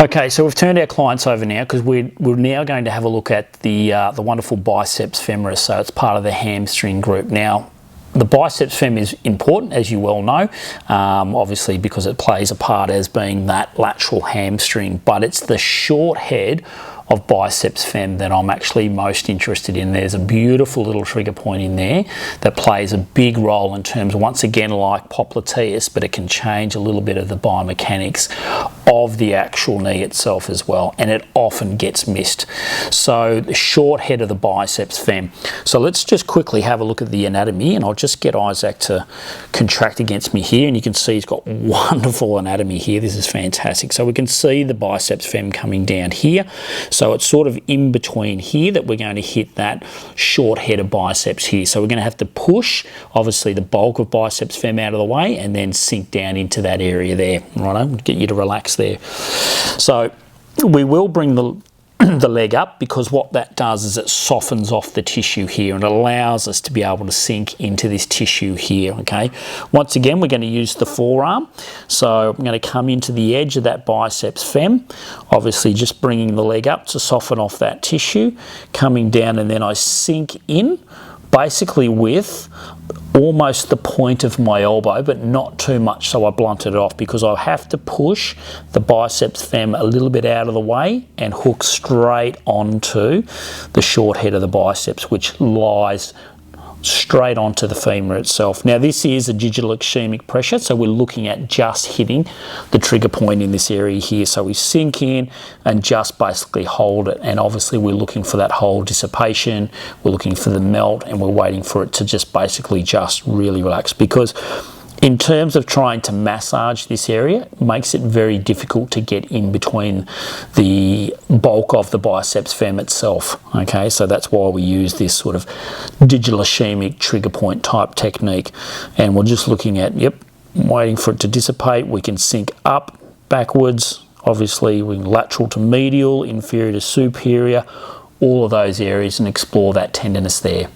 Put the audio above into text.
Okay, so we've turned our clients over now because we're now going to have a look at the wonderful biceps femoris. So it's part of the hamstring group. Now, the biceps fem is important, as you well know, obviously because it plays a part as being that lateral hamstring, but it's the short head of biceps fem that I'm actually most interested in. There's a beautiful little trigger point in there that plays a big role in terms of, once again, like popliteus, but it can change a little bit of the biomechanics of the actual knee itself as well, and it often gets missed. So the short head of the biceps fem. So let's just quickly have a look at the anatomy, and I'll just get Isaac to contract against me here, and you can see he's got wonderful anatomy here. This is fantastic. So we can see the biceps fem coming down here. So it's sort of in between here that we're going to hit that short head of biceps here. So we're going to have to push, obviously, the bulk of biceps fem out of the way and then sink down into that area there. Righto, get you to relax there. So we will bring the leg up, because what that does is it softens off the tissue here and allows us to be able to sink into this tissue here. Okay, once again, we're going to use the forearm. So I'm going to come into the edge of that biceps fem, obviously just bringing the leg up to soften off that tissue, coming down, and then I sink in basically with almost the point of my elbow, but not too much so I blunted it off, because I have to push the biceps fem a little bit out of the way and hook straight onto the short head of the biceps, which lies straight onto the femur itself. Now, this is a digital ischemic pressure, so we're looking at just hitting the trigger point in this area here. So we sink in and just basically hold it, and obviously we're looking for that whole dissipation, we're looking for the melt, and we're waiting for it to just basically just really relax, because in terms of trying to massage this area, it makes it very difficult to get in between the bulk of the biceps fem itself. Okay, so that's why we use this sort of digital ischemic trigger point type technique. And we're just looking at, waiting for it to dissipate. We can sink up, backwards, obviously we can lateral to medial, inferior to superior, all of those areas, and explore that tenderness there.